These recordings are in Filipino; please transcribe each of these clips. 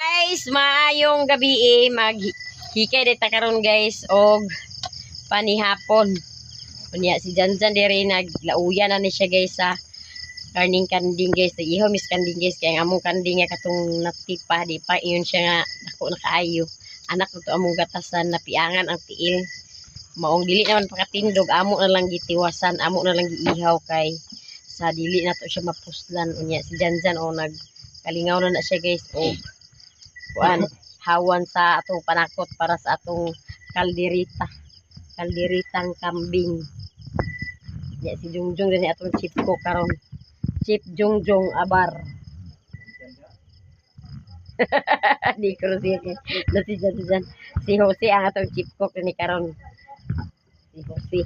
guys, maayong gabi maghikay dita karon guys og panihapon. Unya si Janjan diri naglauya na ni siya guys sa karning kanding guys. Ihaw mis kanding guys kay ang among kanding nga katong natipa di pa iyon siya nga dako na kaayo. Anak to among gatasan napiangan ang tiil. Maong dili naman pakatindog, amo na lang gitiwasan, amo na lang giihaw kay sa dili na to siya mapuslan. Unya si Janjan o nagkalingaw na siya guys o kuan hawan sa atong panakot para sa atong kalderitang kambing. Ya si Jungjung din atong chip ko karon, Chip Jungjung Abar. Di ko siya na si Janjan, si Jose ang atong chip ko ni karon, si Jose.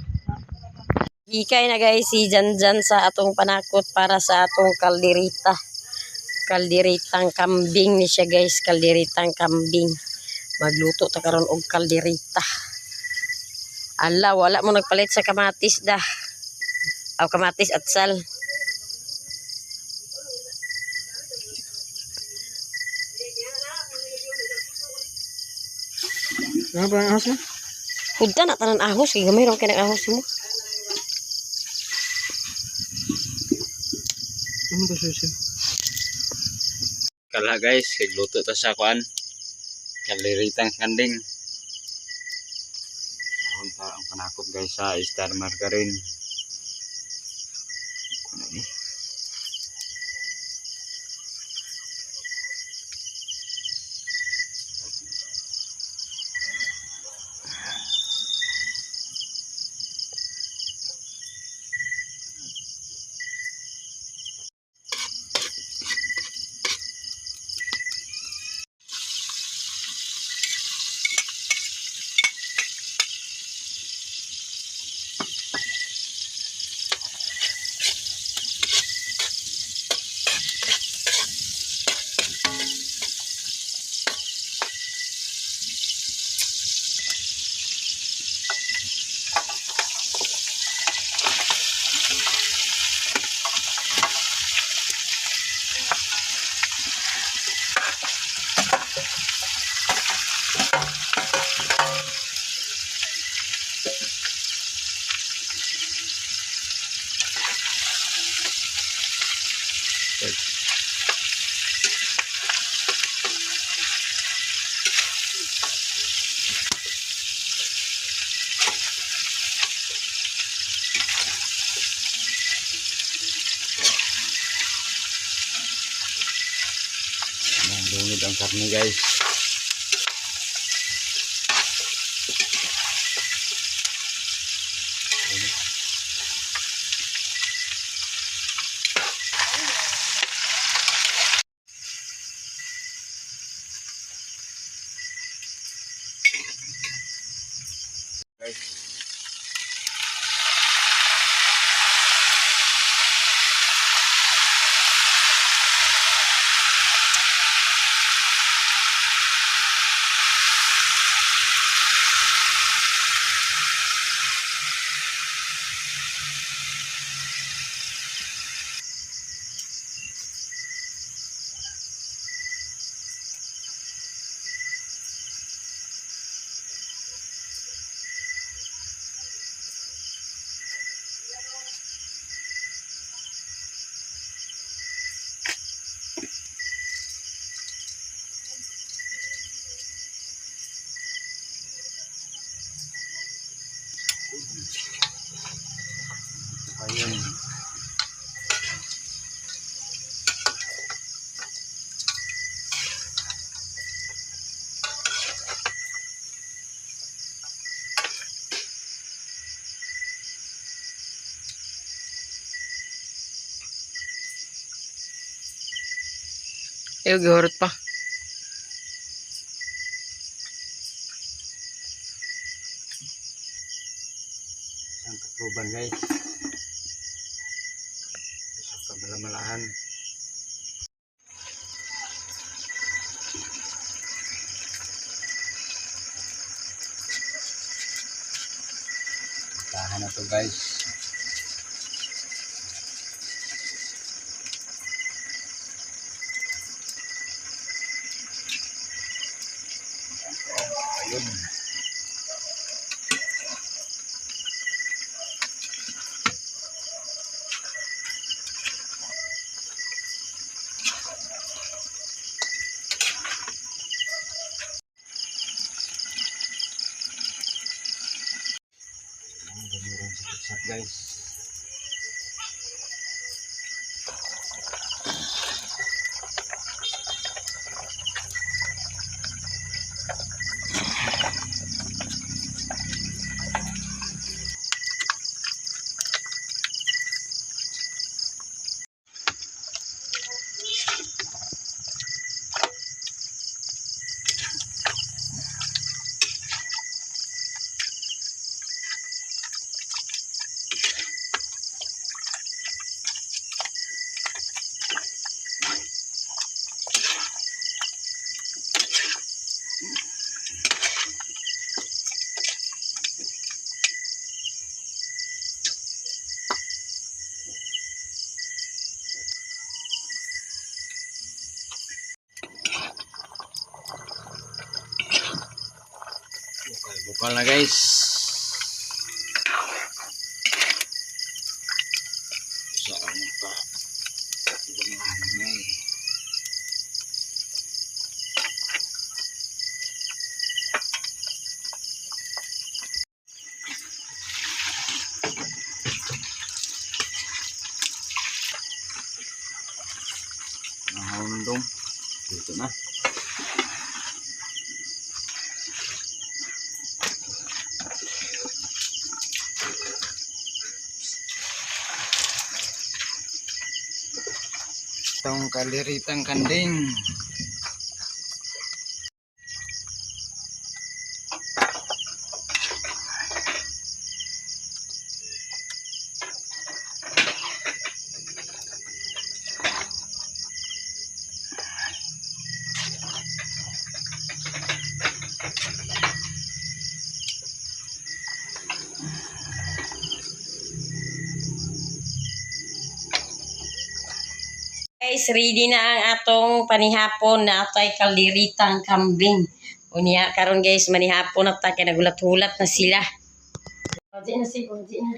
Hikay na guys si Janjan sa atong panakot para sa atong kalderitang kambing ni siya guys, kalderitang kambing. Magluto ta karon og kalderita. Ala, wala mo nagpalit sa kamatis dah. Aw kamatis at sal. Ano ba ang ahos mo? Huda na tanan ahos, kay gamay ra kay ahos mo. Ano ba susi? Kala guys, nagluto ta sa kuan. Kaliritang kanding. Sahon ta ang panakot guys sa Star Margarine. Kuno ni. Dungid ang karne guys. Ayun. Ayo gihurot pa. Isang takluban guys. Sa kabalamalahan. Tahan na to guys. Guys. Bukal na guys. Saan pa? Nahundong. Dito na. Itong kaliritang kanding. Guys, ready na ang atong panihapon na atay kaldiritang kambing. Unya karon guys, manihapon na ta kay nagulat-hulat na sila. Kunti na si, kunti na.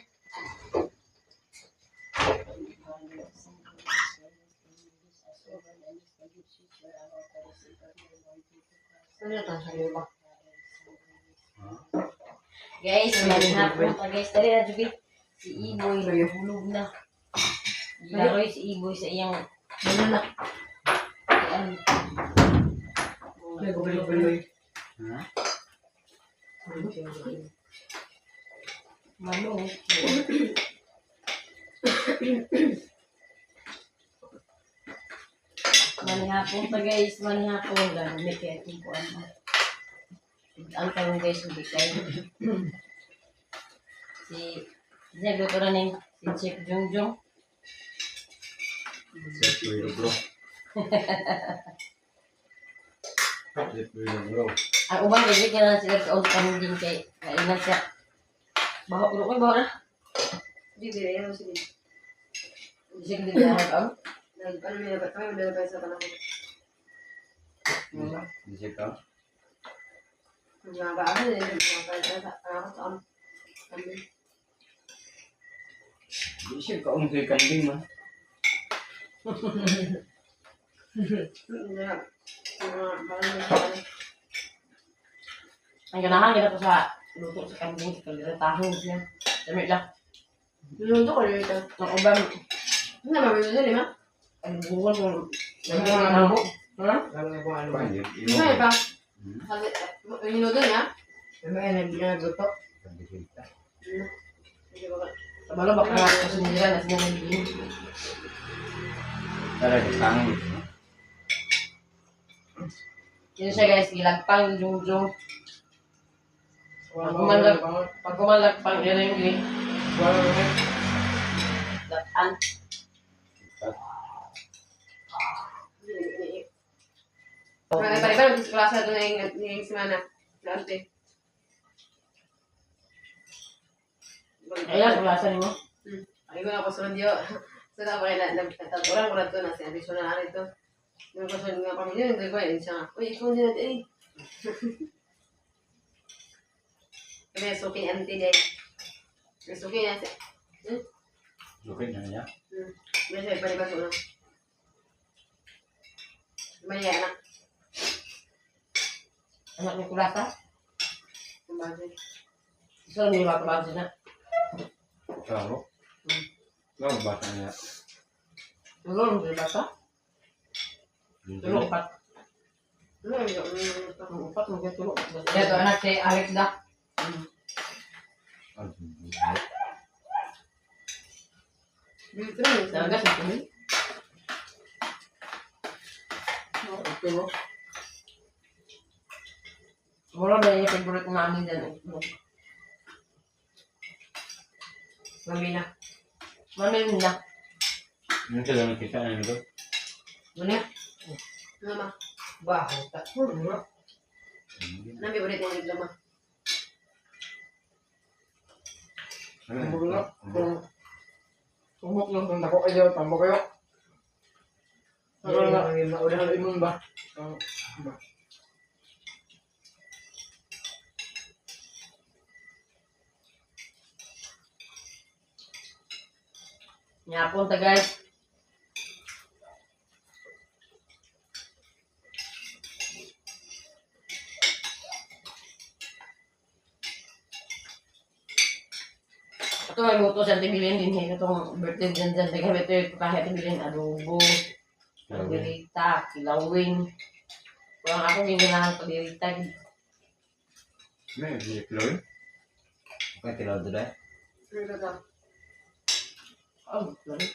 Guys, manihapon ta guys. Dali na Jubi. Si Iboy hulog na. Laroy si Iboy sa iyang manana. Ayan. Beloy. Ha? Manong. Manihapon pa guys, manihapon lang. May kaya itong kuwan mo. Ang tanong guys, hindi kayo. Nagluto na ni si Chef Jungjung. Set with the bro. Set with the bro. Ang ubang kasi kailangan sila sa kami din kay kainan siya. Bawa ko ko bawa na. Di dire yan sila. Hindi siya hindi na ako. Ano may dapat kami may dapat sa panahon. Di siya ka? Mga baahan din mga kaya sa ako sa amin. Di siya ka kay kanding man. Ang ganahan nila po sa luto sa kambing sa kalderetahan siya. Dami lang. Luto ko rin ito. Ang ubang Hindi naman may luto lima. ang buwan kung nagbuwan ang habo. Ha? Hindi pa. Yung luto niya. May nagluto. Hindi ba ka? Sabalo baka kasi nila na sila nagiging. Tara, tangan. Yun siya guys, ilagpang yung Jungjung. Pag kumalagpang iring datan. Mga iba-iba sa klase ito na yung semana. Ante. Ayan, kulasan mo. Ay ko na ko sa radio. Sa na ba na nagtaturan ko na ito na si additional na ito. Yung kasi nga pamilya, hindi ko yun siya. Uy, ikaw din natin eh. Kami suki ni auntie din. Suki niya. Lupin na niya. Biasa pa rin ba ito? Maya anak. Anak ni Kulata. Kumbagi. Isa ni mga kabagsi na. Kalo. Kalo bata niya. Tulong ni Kulata. Tulong 4. Ano yung 4 mungkin tulong. Ito anak si Alex dah. dito rin. Talaga si Tumi. Ito mo. Mula ba yung favorite namin dyan? Mamina. Mamina. Ano ka lang kita na nito? Muna. Ano ma? Baho. Muna. Nabi ulit yung igla ma. Muna. Tumok lang kung dako kayo. Tambo kayo. Ano na? Udah imun ba? Nyapon ta guys. Ito ay luto sa tibilin din eh. Itong birthday dyan dyan. Tagamit ito yung kahit tibilin. Adobo. Padirita. Kilawin. Kurang ako ginahan padirita. May kilo. Okay, kilo dito eh. Ano ka? Oh, sorry.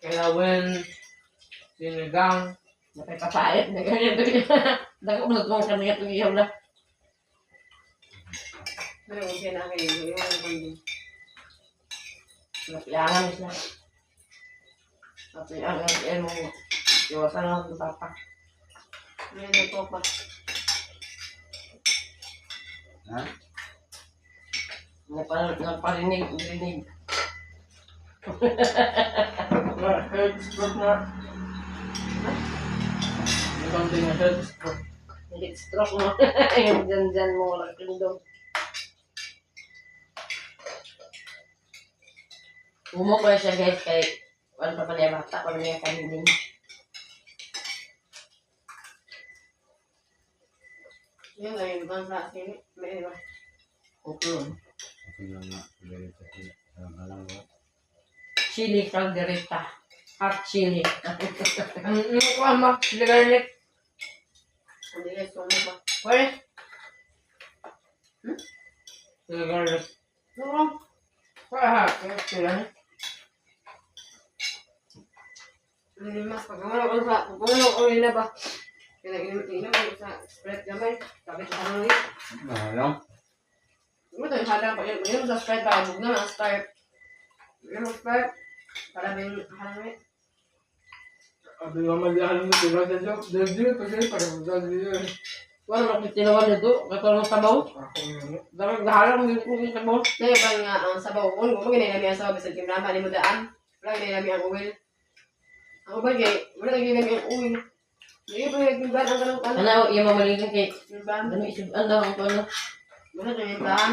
Kilawin. Sinigang. Napipapait. Naganyan ito. Dako mo itong kanina itong iyaw na. Ano yung siya na kayo? Yung ano yung Napiangan siya. Napiangan siya mo. Iwasan lang ng papa. ano yung talk ba? Ha? Nagparinig. Head stroke na. Something na head stroke. Head stroke mo. Yung dyan mo. Nakakindong. Umok ko siya guys kay wala pa pala yung bata kung niya kanilin. Yung ngayon bang sa akin? May iba. Okay. Okay lang nga. Alam ko. Chili caldereta. Hot chili. Ano ko ama? Chili garlic. Hindi guys, kung ano ba? Where? Chili garlic. Oo. Where ha? Chili. Hindi mas pagkamala ko sa pagkamala ko rin na ba? Kaya inom ko sa spread gamay. Sabi ko ano rin. Alam. Ano ito yung hada ko? Inom sa spread para bug na ang start. Inom sa spread. Para ba yung hada rin? Abi mama diyan mo diba sa job. Dito kasi para sa dito. Wala mo tinawan nito, katulong sabaw. Dapat gahalang mo yung sabaw. Kaya ba nga ang sabaw ko? Kung ginay namin ang sabaw sa timlama ni mo daan. Wala ginay namin ang oil. Ang oil kay wala ginay namin ang oil. Hindi pa nagtimban ang ganang kanan. Ano, yung mamaligin kay Timban. ano isuban daw ang ano. Wala ito yung timban.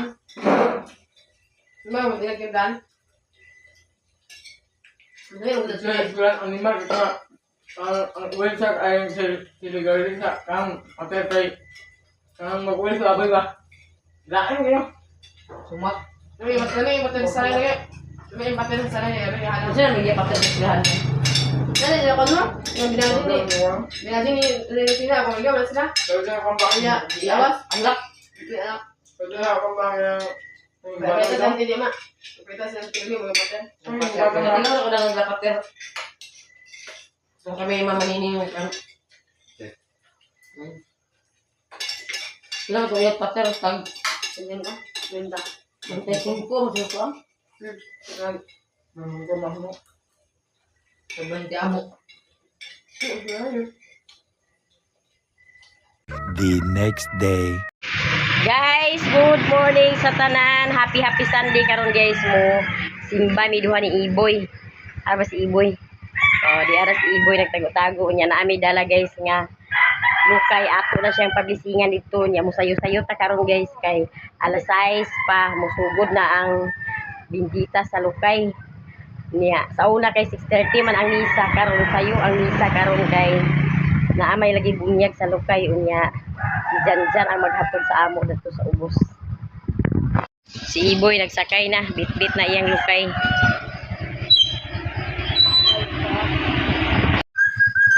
Diba mo tingnan timban? Ano yung ulat siya? Sulat ang lima kita ang website ay siligarin sa kang matay kang mag-uwi sa abay ba? Lain kayo. Sumat. Ano yung patay sa sarili lagi? Ano yung patay sa sarili? Ano yung halang? Kasi may patay sa sila. Ano yung ano? Yung binadin ni? Binadin ni Sina. Kung ikaw, wala sila? Pwede na kang Kanya, bakit? awas? Anak. Pwede na kang bakit? Pwede sa hindi niya ma. Pwede sa hindi mo yung patay. Ano ko lang naglapater. So kami mamanini yung kan. Ilang ko yung pater tag. Ganyan ka? Ganda. 25 masuk ko. Ko mahmo. Sabay di amo. The next day. Guys, good morning sa tanan. Happy Sunday karon guys mo. Simba mi duha ni Iboy. Arba si Iboy. Oh, di ara si Iboy nagtago-tago nya na ami dala guys nga lukay ato na siyang pablisingan dito niya mo sayo-sayo ta karon guys kay alas 6 pa musugod na ang bindita sa lukay niya sa una kay 6:30 man ang misa karon sayo ang misa karon kay naamay lagi bunyag sa lukay unya si Janjan ang maghatod sa amo dito sa ubos. Si Iboy nagsakay na, bit-bit na iyang lukay.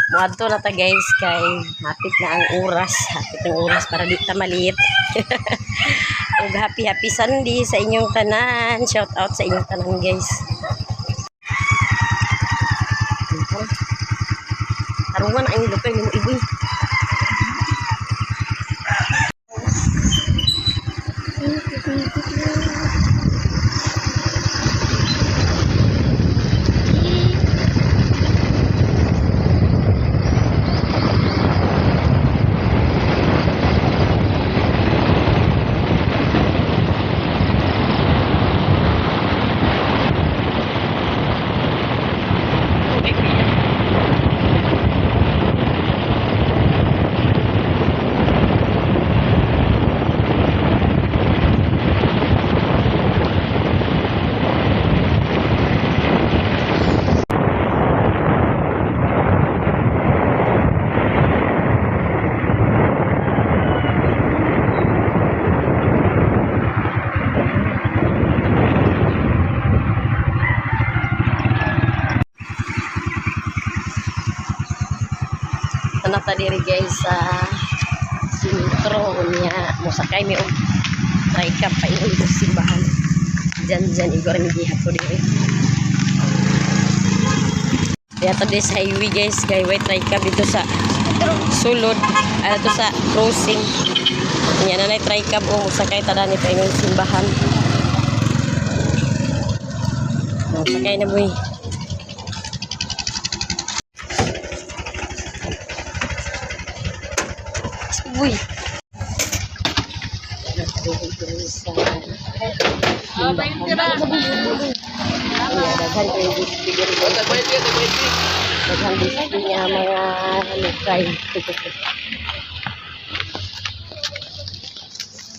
Muadto na ta guys kay hapit na ang oras, para di ta maliit. Ug happy Sunday sa inyong tanan. Shout out sa inyong tanan guys. Karuan ang lukay ni mo Iboy. Nata diri guys sa sentro niya musakay mi og tricab pa ingon sa simbahan Janjan igor mi gihato diri to this highway guys kay way tricab dito sa sulod to sa crossing niya na tricab o musakay tada ni pa ingon simbahan musakay na boy. Uy. Daghan display niya mga lukay.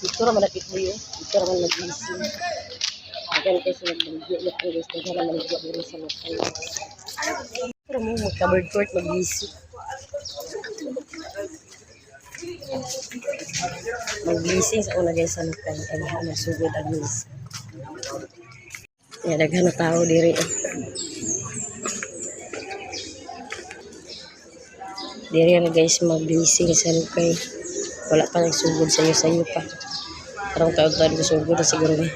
Ito naman napit mo yun. Ito naman nag-ising. Daghan kasi nag-bagyo. Daghan naman nag-bagyo sa lukay. Pero mo magka-bird court mag-ising. Mag-blessing sa una guys sa lukay ay masugod ang misa. Ya daghan na tao diri. Diri na guys mag-blessing sa lukay. Wala pa nagsugod sayo pa. Karong taon ko sugod na siguro ni.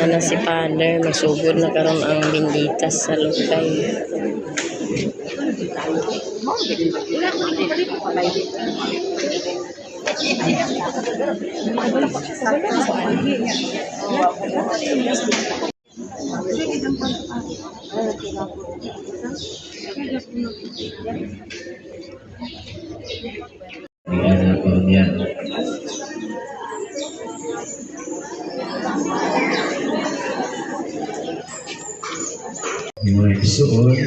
Na si Father magsugod na karon ang binditas sa lukay. Yung mga episode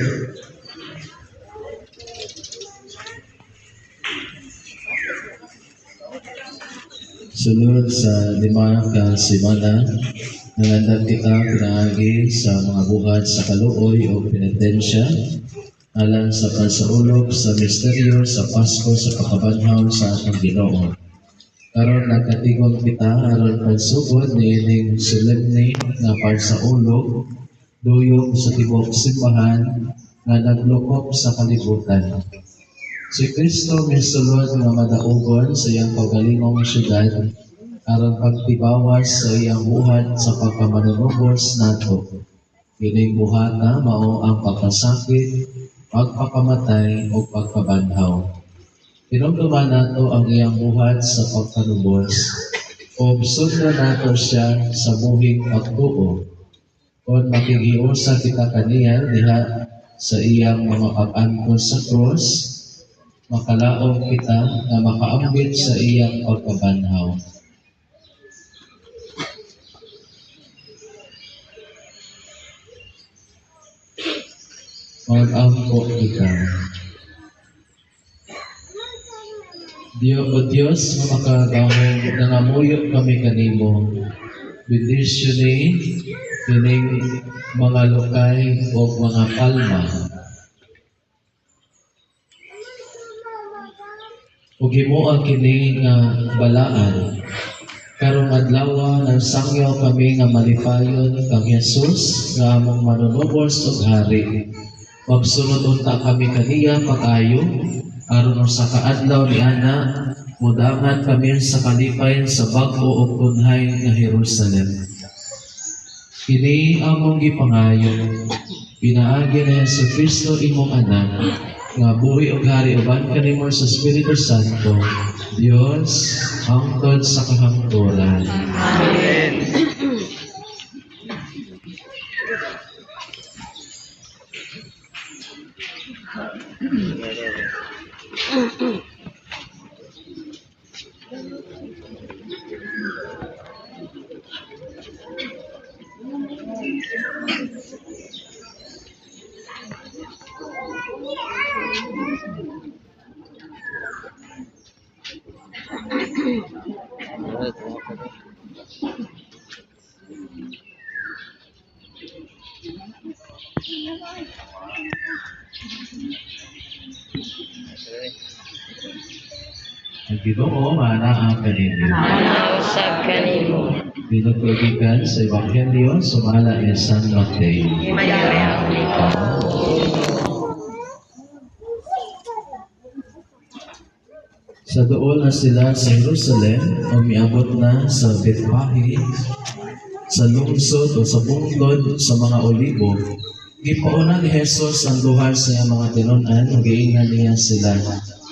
sunod sa 5 ka semana nangandag kita pinaagi sa mga buhat sa kaluoy o penitensya alang sa pagsaulog sa misteryo sa Pasko sa pagkabanhaw sa atong Ginoo. Karon nagkatigong kita aron pagsugod niining solemne nga pagsaulog duyok sa tibok simbahan nga naglukop sa kalibutan. Si Kristo misulod nga madaugon sa iyang paggalingong syudad aron pagtibawas sa iyang buhat sa pagkamanunubos nato. Kining buhata mao ang pagkasakit, pagpakamatay o pagkabanhaw. Tinumduman nato ang iyang buhat sa pagkanubos o sundan nato siya sa buhing pagtuo. Kung makigiusa kita kaniya diha sa iyang mga pag-angkos sa krus, makalaong kita na makaambit sa iyang pagkabanhaw. mag-ampo kita. O Diyos, nga makagahong nangamuyo kami kanimo. Bendisyon ni kining mga lokay o mga palma. Ug himuang kini nga balaan. Karong adlaw ng sangyaw kami nga malipayon kang Jesus nga among manunubos ug hari. Magsunod unta kami kaniya pag-ayo aron sa kaadlaw ni ana mudangan kami sa kalipay sa bag-o ug tunhay nga Jerusalem. Kini among gipangayo pinaagi ni Jesucristo imong anak nga buhi ug hari uban kanimo sa Espiritu Santo, Dios hangtod sa kahangturan. Ang Ginoo manaa kaninyo. Usab kanimo. Pinagtugikan sa Ebanghelyo sumala ni San Mateo. Sa doon na sila sa Jerusalem o miabot na sa Bethpage, sa lungsod o sa bungtod sa mga olibo. Gipauna ni Jesus ang luhar sa iyang mga tinunan o giingan niya sila.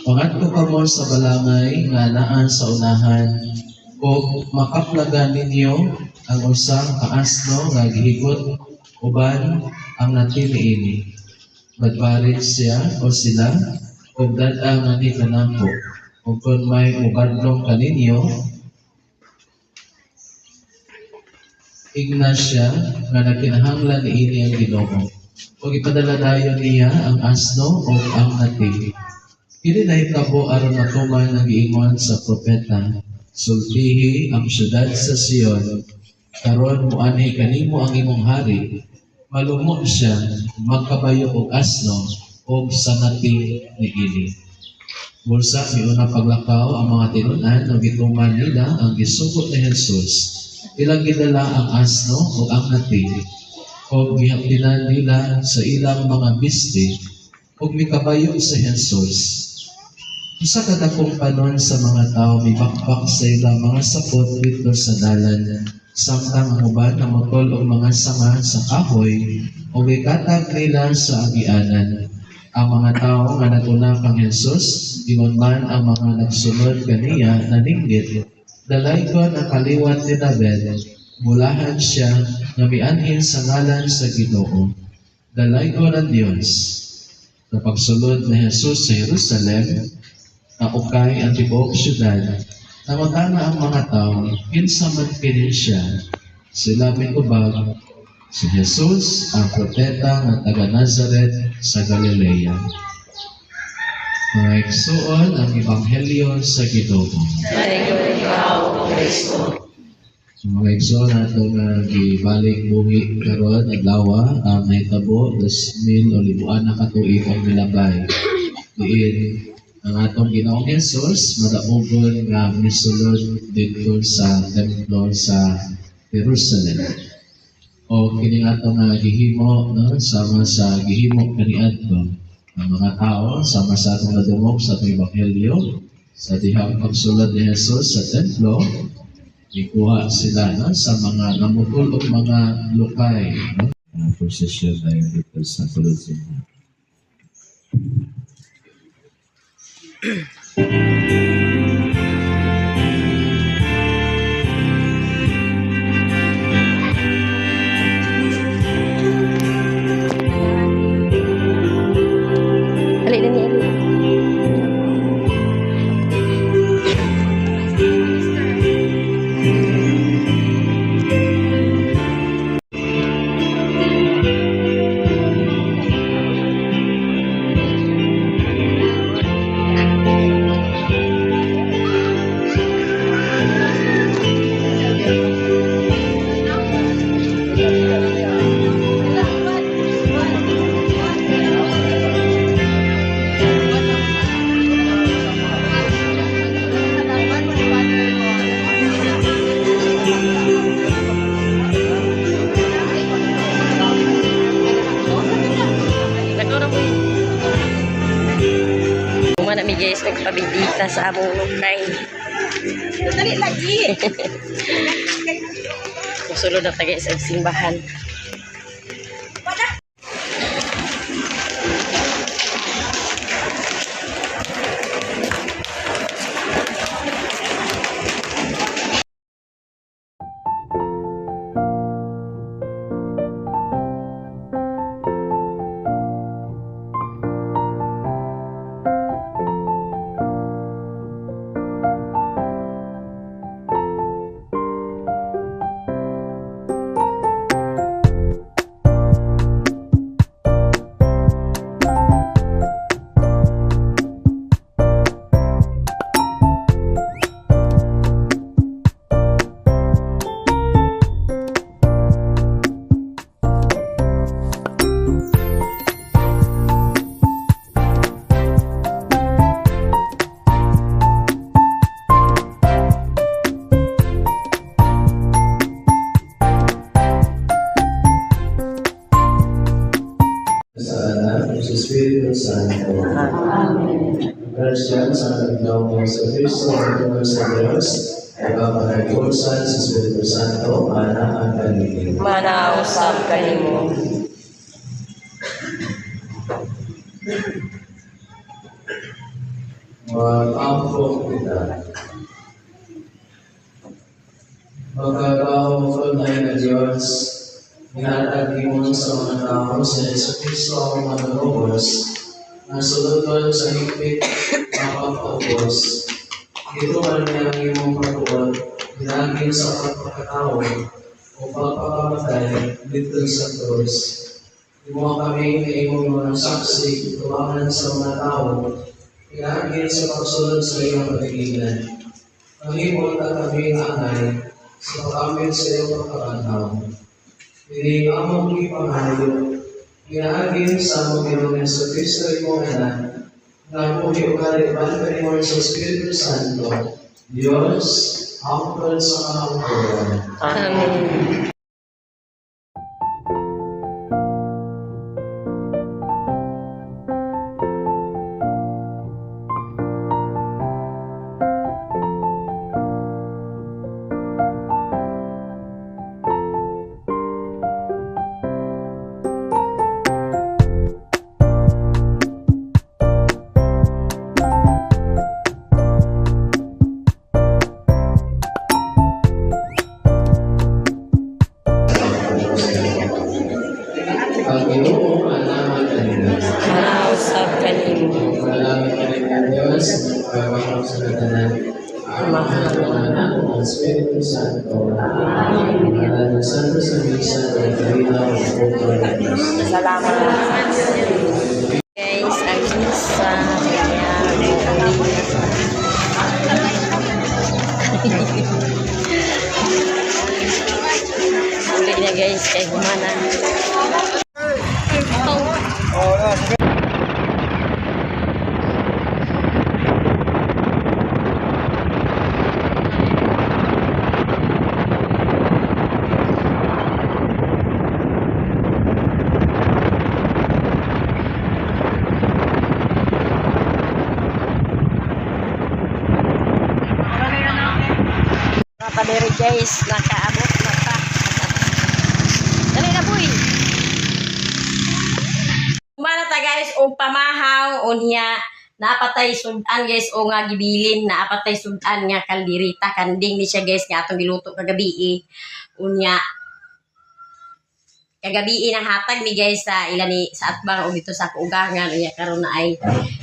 Pangatko kamo sa balangay nga anaan sa unahan o makaplagan ninyo ang usang kaasno nga gihigot uban ang natiniini. Badbarit siya o sila kung dad-ang nga ni kanako o kung may mubadlong kaninyo Ignacia nga nagkinahanglan niini ang Ginoo. O ipadala dayon niya ang asno o ang nati. Kini nahitabo aron matuman ang giingon sa propeta, sultihi ang syudad sa Sion, karon muanhi kanimo ang imong hari, malumo siya, magkabayo og asno og sa nati niini. Bulsa miuna paglakaw ang mga tinunan o gituman nila ang gisugot ni Jesus. Ilang gidala ang asno o ang nati o gihaptinan nila sa ilang mga bisti o mikabayo sa Jesus. Usa ka dakong panon sa mga tao mibakbak sa ilang mga sapot dito sa dalan. Samtang ang uban na motol og mga sanga sa kahoy o gikatag nila sa agianan. Ang mga tao nga naguna kang Jesus, ingon man ang mga nagsunod kaniya naninggit. Dalay ko ang kaliwat ni David, mulahan siya nga mianhin sa ngalan sa Ginoo. Dalay ko ng Diyos. Sa pagsulod ni Jesus sa Jerusalem, na ukay ang tibuok syudad, namutana ang mga tao, kinsa man kini siya. Sila mitubag, si Jesus, ang propeta nga taga Nazareth sa Galilea. Mga igsuon ang Ebanghelyo sa Ginoo. Mga igsoon nato nga gibalik buhi karon adlaw ang nahitabo 2,000 o libuan na katuig ang nilabay. Diin ang atong Ginoong Jesus madaugon nga misulod dito sa templo sa Jerusalem. O kini atong gihimo no sama sa gihimo kaniadto ang mga tao sama sa atong nadungog sa atong Ebanghelyo sa dihang pagsulod ni Jesus sa templo. Ikuha sila no, sa mga namutol o mga lukay. No? Prosesyon tayo dito sa Colosseum. Ali na niya. Human na mi guys, nagpabindita sa among lukay. Dali lagi. Musulod na tagay sa simbahan. Sa Anak, sa Espiritu Santo. Grasya sa nagdaw ng sa Kristo, ang sa Diyos, ay kapanagiusan sa Espiritu Santo, Anak ang kanilin. Manausap kanimo. Mag-ampo kita. Magkagawa mo na Diyos, Inatagi mo sa mga tao sa Yesu Cristo ang mga lobos, na sulod sa higpit na pagpaubos. Ito ang niyang imong pagkuhan, ginagin sa pagpakatao o pagpakamatay dito sa krus. Imo kami na imong mga saksi, tuwangan sa mga tao, ginagin sa pagsulod sa iyong pag-igilan. Pahimot at kami angay sa pag-amit sa iyong pagkakataw. Hindi among ipangayo, ginaagin sa among Ginoong sa Kristo imong anak, na puhi ugali balik mo sa Espiritu Santo, Diyos, angkol sa mga angkol. Amen. Ang Ginoong alaman kanina. Manausap kanimo. Malamit kami ng Diyos, pagpapakot sa katanan. Ama ng Anak ng Espiritu Santo. Amen. Ng Santo sa Misa, ng Kalinaw, ng Pukul ng Kristo. Salamat. Guys, ang misa. Uli na guys, kay humana. Padere guys, nakaabot na ta. Dali na boy. Kumana ta guys, o pamahaw unya napatay sudan guys o nga gibilin napatay sudan nga kaldirita kanding ni siya guys nga atong giluto kagabi unya kagabi na hatag ni guys sa ila ni sa atbang o dito sa kuugangan unya karon na ay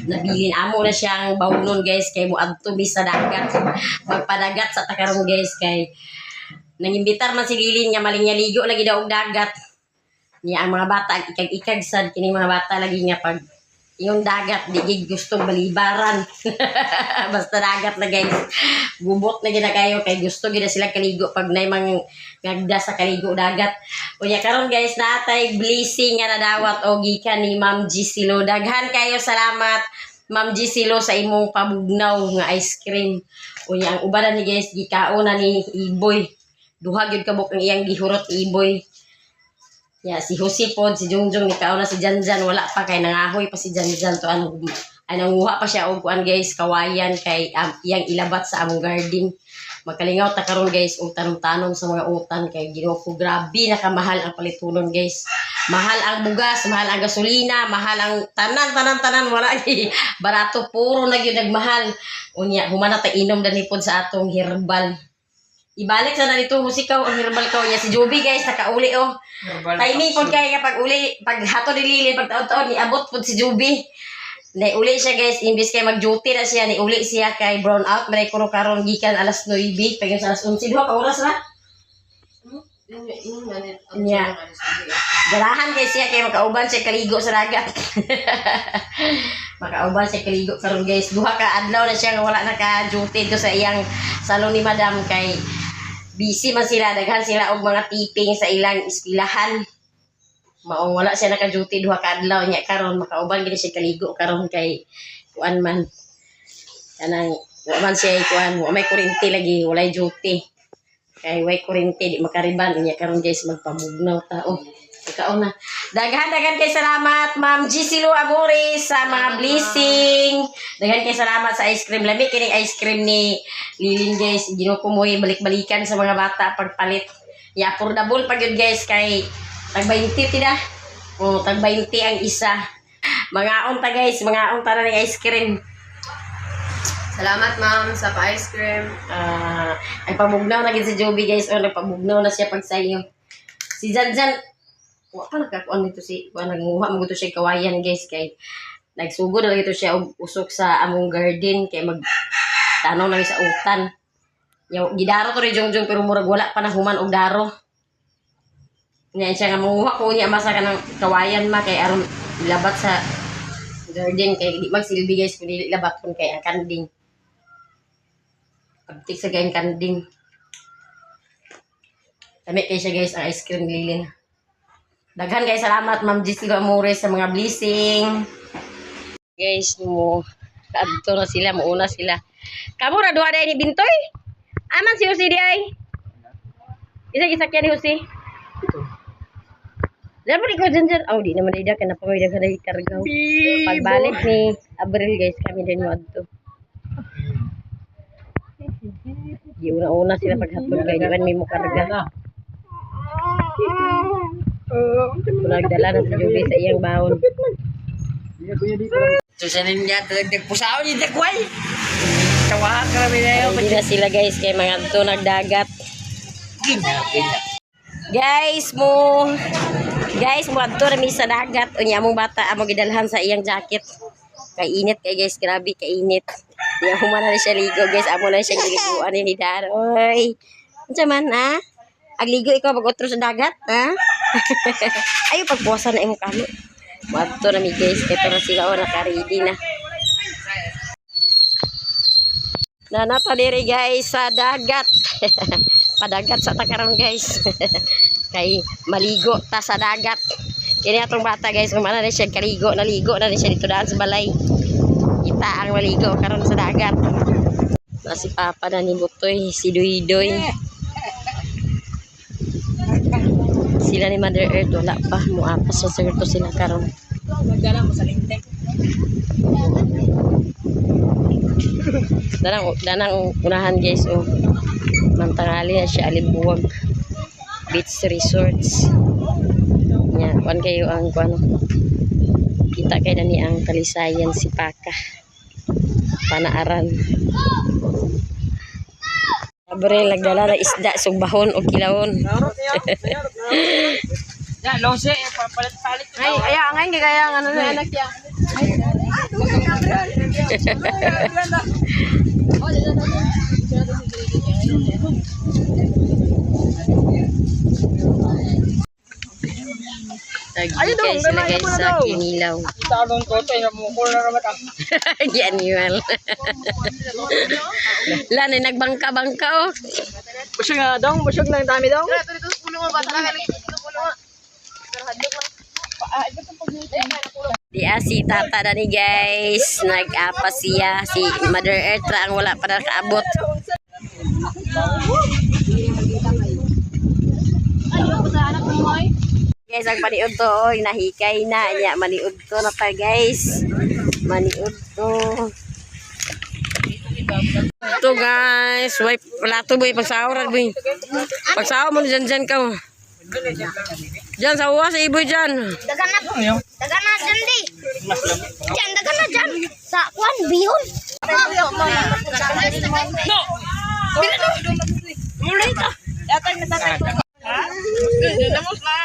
nabilin amo na siyang bawnon guys kay moadto mi sa dagat magpadagat sa takaron guys kay nangimbitar man si Lilin nga malingyaligo lagi daw og dagat niya ang mga bata ikag-ikag sad kini mga bata lagi nga pag yung dagat di gid gustong balibaran basta dagat na guys gubot na gid na kayo kay gusto gid na sila kaligo pag nay mang ngagda sa kaligo dagat unya karon guys natay blessing nga nadawat og gikan ni Ma'am G Silo. Daghan kayo salamat Ma'am G Silo sa imong pabugnaw nga ice cream unya ang ubanan ni guys gikaon na ni Iboy duha gyud kabuk ang iyang gihurot Iboy. Ya, si Jose pod, si Jungjung, ni kauna si Janjan, wala pa kay nangahoy pa si Janjan to ano nanguha pa siya og kuan guys, kawayan kay iyang ilabat sa among garden. Magkalingaw ta karon guys og tanom-tanom sa mga utan kay Ginoo ko, grabe nakamahal ang palitunon guys. Mahal ang bugas, mahal ang gasolina, mahal ang tanan wala gi barato, puro na gyud nagmahal. Unya humana ta inom dani pod sa atong herbal. Ibalik sa na dito musikaw ang herbal ko niya si Joby guys, nakauli oh. Timing pod kay kapag uli, pag hato dilili pag taon-taon niabot pod si Joby. Nay uli siya guys, imbis kay mag-duty na siya, ni uli siya kay brown out, may kuno karon gikan alas 9, pag sa alas 11 duha ka oras na. Nya. Garahan kay siya kay makauban siya kaligo sa dagat. Makauban siya kaligo karon guys, duha ka adlaw na siya nga wala naka-duty do sa iyang salon ni madam kay busy man sila, daghan sila og mga tiping sa ilang eskwelahan. Maong wala siya naka-duty duha ka adlaw nya karon makauban gid siya kaligo karon kay kuan man kanang wa man siya kuan, wa may kuryente lagi, walay duty. Kay way kuryente di makariban nya karon guys magpamugnaw ta oh. Ikaw na. Daghan kay salamat Ma'am Gisilo Amores sa mga blessing. Daghan kay salamat sa ice cream. Lami kini ice cream ni Lilin guys. Ginoo ko mo balik-balikan sa mga bata pagpalit. Ya affordable pa gyud guys kay tag 20 tida. Oh, tag 20 ang isa. Mga ta guys, mga ta na ng ice cream. Salamat ma'am sa pa-ice cream. Ay pamugnaw na gid si Joby guys. O nagpamugnaw na siya pag sayo. Si Janjan wa pa nakakuan dito si kuan nanguha mo gito siya kawayan guys kay nagsugod na gito siya og usok sa among garden kay mag tanaw na sa utan. Yung gidaro to ri jongjong pero murag wala pa na human og daro. Nya siya nga manguha ko niya masa ka ng kawayan ma kay aron ilabat sa garden kay di magsilbi guys kun dili labat kun kay ang kanding. Pagtik sa gayon kanding. Dami kay siya guys ang ice cream Lilin. Daghan guys, salamat Ma'am Gisilo Amores sa mga blessing. Guys, mo kadto na sila, muuna sila. Kamu ra duha day ni Bintoy? Aman si Jose di ay. Isa gisakyan ni Jose. Dapat ikaw dyan. Oh, di naman ida kana pa may daghan day kargaw. Pagbalik ni Abril guys, kami din mo adto. Di una sila paghapon kay di man may mo karga. Nagdala na si Joby sa iyang baon. Susanin niya, nagpusaw niya, takway. Tawa ka kami na yun. Hindi na sila guys kay mga to nagdagat. Guys mo adto na mi sa dagat. Unya among bata among gidalhan sa iyang jacket. Kay init kay guys, grabe kay init. Di human na siya ligo guys, amo na siya giliguan ni Daroy. Unsa man ha? Agligo ikaw pag-utro sa dagat, ha? Ayo pagpuwasan na imong kamo. Wadto na mi guys, kay para sila naka-ready na. Nanata diri guys sa dagat. Padagat sa takaron guys. Kay maligo ta sa dagat. Kini atong bata guys, kumana na siya kaligo, naligo na siya dito daan sa balay. Kita ang maligo karon sa dagat. Na si Papa na ni Butoy, si Doy-Doy. Sila ni Mother Earth wala pa muapas sa serto sila karon. Magdala mo sa lintek. Danang unahan guys oh. Mantangali na siya Alibuwag Beach Resorts. Nya, kuan kayo ang kuan. Kita kay dani ang kalisayan si Paka. Panaaran. Abril nagdala na isda, sugbahon o kilawon. Ya, lose, palit-palit. Ay, aya nga hindi kaya ano na anak ya. Lagi guys, sila guys sa Kinilaw. Talong ko to, mukul na naman ako. Animal. Lani nagbangka-bangka oh. Busog nga daw, busog lang dami daw. Dito pulo mo bata ka lagi. Pulo mo. Di si tata na ni guys. Nag-apa siya. Si Mother Earth ra ang wala pa nakaabot. Guys, ang paniud to, nahikay na. Nya, maniud to na pa guys. Maniud to. Ito guys, way plato boy pagsahod boy. Pagsahod mo dyan ka. Diyan sa uwa sa iboy dyan. Dagan na dyan di. Diyan, dagan na dyan. Sa kuan, bihon. No! Mula ito. Datang na tatay ko. Ha? Damos na.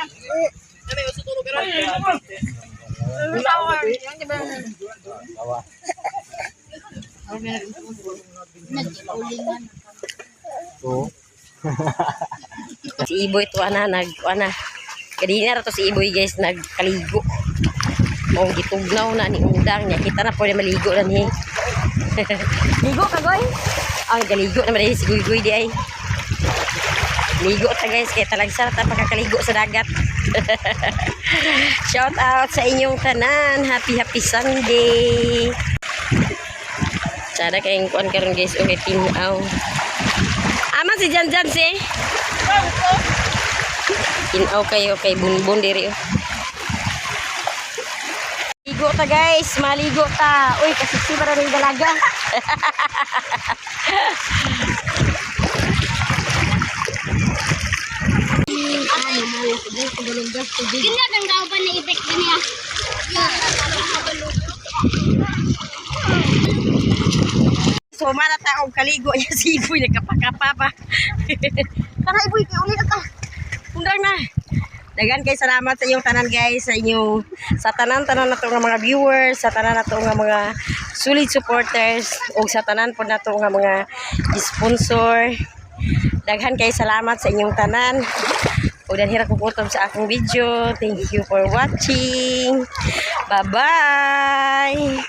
Si Iboy to ana kadina ra to si Iboy guys nagkaligo. Mong gitugnaw na ni undang niya kita na po na maligo na ni. Ligo ka goy? Ang galigo na man si Guy di ay. Ligo ta guys kay talagsa ta pagkakaligo sa dagat. Shout out sa inyong tanan. Happy Sunday. Sada kayong kuan karon guys okay tinaw. Ama si Janjan si. Tinaw kayo kay Bunbun diri. Ligo ta guys, maligo ta. Uy kasi si maraming dalaga. Gina kang kauban na ibek niya. So mara ta og kaligo niya si Iboy nagkapakapa pa. Tara Iboy kay uli ka. Undang na. Dagan kay salamat sa inyong tanan guys, sa tanan nato nga mga viewers, sa tanan nato nga mga solid supporters ug sa tanan pod nato nga mga sponsor. Daghan kay salamat sa inyong tanan. Ug danhira ko kutob sa akong video. Thank you for watching. Bye-bye.